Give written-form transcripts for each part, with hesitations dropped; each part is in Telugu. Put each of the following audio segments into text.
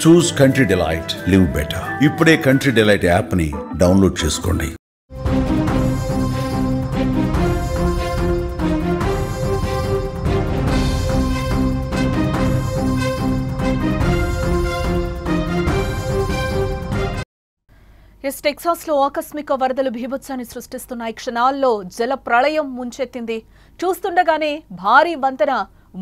చూస్ కంట్రీ డిలైట్, లివ్ బెటర్. ఇప్పుడే కంట్రీ డిలైట్ యాప్ ని డౌన్లోడ్ చేసుకోండి. టెక్సాస్లో ఆకస్మిక వరదలు బీభత్సాన్ని సృష్టిస్తున్నాయి. క్షణాల్లో జల ప్రళయం ముంచెత్తింది. చూస్తుండగానే భారీ వంతెన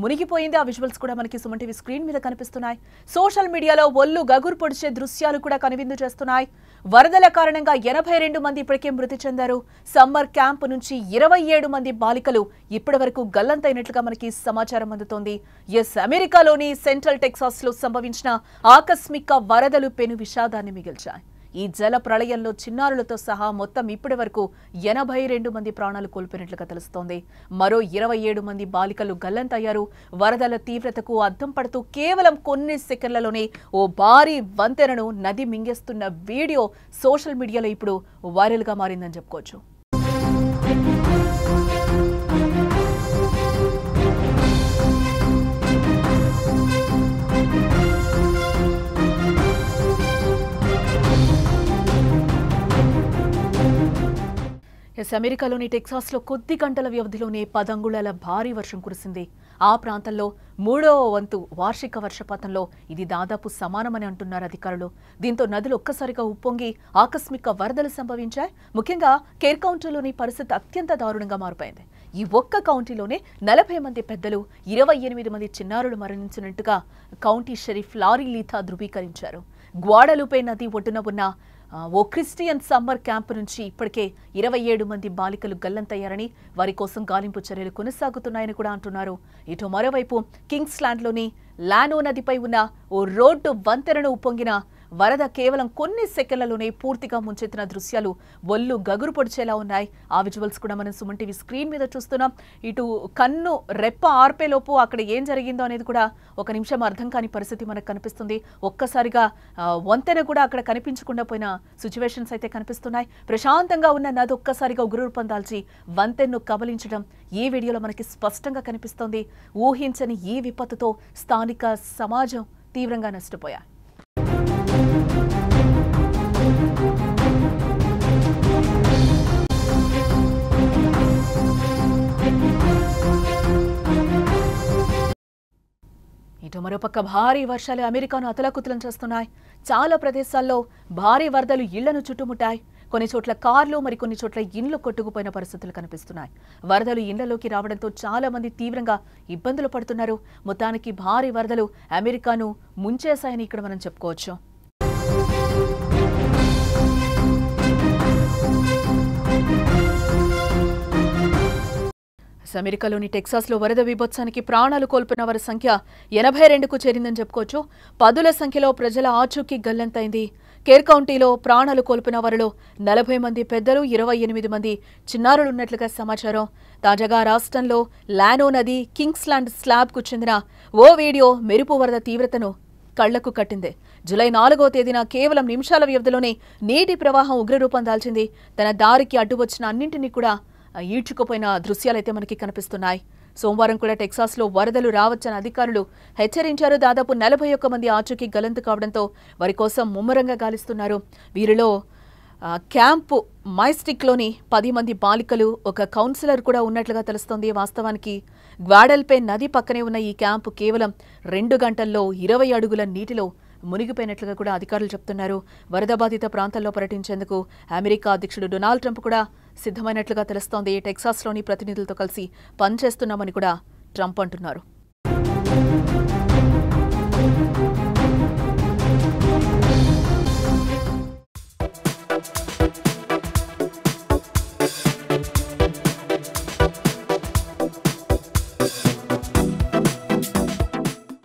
మునిగిపోయింది. ఆ విజువల్స్ కూడా మనకి సుమన్ టీవీ స్క్రీన్ మీద కనిపిస్తున్నాయి. సోషల్ మీడియాలో ఒళ్ళు గగురు పొడిచే దృశ్యాలు కూడా కనువిందు చేస్తున్నాయి. వరదల కారణంగా 82 మంది ఇప్పటికే మృతి చెందారు. సమ్మర్ క్యాంప్ నుంచి 27 మంది బాలికలు ఇప్పటి వరకు గల్లంతైనట్లుగా మనకి సమాచారం అందుతోంది. అమెరికాలోని సెంట్రల్ టెక్సాస్ లో సంభవించిన ఆకస్మిక వరదలు పెను విషాదాన్ని మిగిల్చాయి. ఈ జల ప్రళయంలో చిన్నారులతో సహా మొత్తం ఇప్పటి వరకు 82 మంది ప్రాణాలు కోల్పోయినట్లుగా తెలుస్తోంది. మరో 27 మంది బాలికలు గల్లంతయ్యారు. వరదల తీవ్రతకు అద్దం పడుతూ కేవలం కొన్ని సెకండ్లలోనే ఓ భారీ వంతెనను నది మింగేస్తున్న వీడియో సోషల్ మీడియాలో ఇప్పుడు వైరల్ గా మారిందని చెప్పుకోవచ్చు. అమెరికాలోని టెక్సాస్లో కొద్ది గంటల వ్యవధిలోనే 10 అంగుళాల భారీ వర్షం కురిసింది. ఆ ప్రాంతంలో 3వ వంతు వార్షిక వర్షపాతంలో ఇది దాదాపు సమానమని అంటున్నారు అధికారులు. దీంతో నదులు ఒక్కసారిగా ఉప్పొంగి ఆకస్మిక వరదలు సంభవించాయి. ముఖ్యంగా కేర్ కౌంటీలోని పరిస్థితి అత్యంత దారుణంగా మారిపోయింది. ఈ ఒక్క కౌంటీలోనే 40 మంది పెద్దలు, 28 మంది చిన్నారులు మరణించినట్టుగా కౌంటీ షెరీఫ్ లారీ లీథా ధృవీకరించారు. గ్వాడలుపే నది ఒడ్డున ఉన్న ఓ క్రిస్టియన్ సమ్మర్ క్యాంప్ నుంచి ఇప్పటికే 27 మంది బాలికలు గల్లంతయ్యారని, వారి కోసం గాలింపు చర్యలు కొనసాగుతున్నాయని కూడా అంటున్నారు. ఇటు మరోవైపు కింగ్స్ ల్యాండ్లోని లానో నదిపై ఉన్న ఓ రోడ్డు వంతెనను ఉప్పొంగిన వరద కేవలం కొన్ని సెకండ్లలోనే పూర్తిగా ముంచెత్తిన దృశ్యాలు ఒళ్ళు గగురు పొడిచేలా ఉన్నాయి. ఆ విజువల్స్ కూడా మనం సుమన్ టీవీ స్క్రీన్ మీద చూస్తున్నాం. ఇటు కన్ను రెప్ప ఆర్పేలోపు అక్కడ ఏం జరిగిందో అనేది కూడా ఒక నిమిషం అర్థం కాని పరిస్థితి మనకు కనిపిస్తుంది. ఒక్కసారిగా వంతెన కూడా అక్కడ కనిపించకుండా పోయిన సిచ్యువేషన్స్ అయితే కనిపిస్తున్నాయి. ప్రశాంతంగా ఉన్న నది ఒక్కసారిగా ఉగ్రరూపం దాల్చి వంతెన్ను కబలించడం ఈ వీడియోలో మనకి స్పష్టంగా కనిపిస్తోంది. ఊహించని ఈ విపత్తుతో స్థానిక సమాజం తీవ్రంగా నష్టపోయారు. ఇటు మరోపక్క భారీ వర్షాలు అమెరికాను అతలాకుతలం చేస్తున్నాయి. చాలా ప్రదేశాల్లో భారీ వరదలు ఇళ్లను చుట్టుముట్టాయి. కొన్ని చోట్ల కార్లు, మరికొన్ని చోట్ల ఇండ్లు కొట్టుకుపోయిన పరిస్థితులు కనిపిస్తున్నాయి. వరదలు ఇండ్లలోకి రావడంతో చాలా మంది తీవ్రంగా ఇబ్బందులు పడుతున్నారు. మొత్తానికి భారీ వరదలు అమెరికాను ముంచేశాయని ఇక్కడ మనం చెప్పుకోవచ్చు. అమెరికాలోని టెక్సాస్లో వరద బీభత్సానికి ప్రాణాలు కోల్పోయిన వారి సంఖ్య 82కు చేరిందని చెప్పుకోవచ్చు. 10ల సంఖ్యలో ప్రజల ఆచూకీ గల్లంతైంది. కేర్ కౌంటీలో ప్రాణాలు కోల్పోయిన వారిలో 40 మంది పెద్దలు, 28 మంది చిన్నారులున్నట్లుగా సమాచారం. తాజాగా రాష్ట్రంలో లానో నది కింగ్స్ ల్యాండ్ స్లాబ్కు చెందిన ఓ వీడియో మెరుపు వరద తీవ్రతను కళ్లకు కట్టింది. జూలై 4వ తేదీన కేవలం నిమిషాల వ్యవధిలోనే నీటి ప్రవాహం ఉగ్రరూపం దాల్చింది. తన దారికి అడ్డు వచ్చిన అన్నింటినీ కూడా ఈడ్చుకుపోయిన దృశ్యాలైతే మనకి కనిపిస్తున్నాయి. సోమవారం కూడా టెక్సాస్లో వరదలు రావచ్చని అధికారులు హెచ్చరించారు. దాదాపు 41 మంది ఆచూకీ గల్లంతు కావడంతో వారి కోసం ముమ్మరంగా గాలిస్తున్నారు. వీరిలో క్యాంపు మైస్టిక్లోని 10 మంది బాలికలు, ఒక కౌన్సిలర్ కూడా ఉన్నట్లుగా తెలుస్తోంది. వాస్తవానికి గ్వాడల్పే నది పక్కనే ఉన్న ఈ క్యాంపు కేవలం 2 గంటల్లో 20 అడుగుల నీటిలో మునిగిపోయినట్లుగా కూడా అధికారులు చెప్తున్నారు. వరద బాధిత ప్రాంతాల్లో పర్యటించేందుకు అమెరికా అధ్యక్షుడు డొనాల్డ్ ట్రంప్ కూడా సిద్ధమైనట్లుగా తెలుస్తోంది. టెక్సాస్లోని ప్రతినిధులతో కలిసి పనిచేస్తున్నామని కూడా ట్రంప్ అంటున్నారు.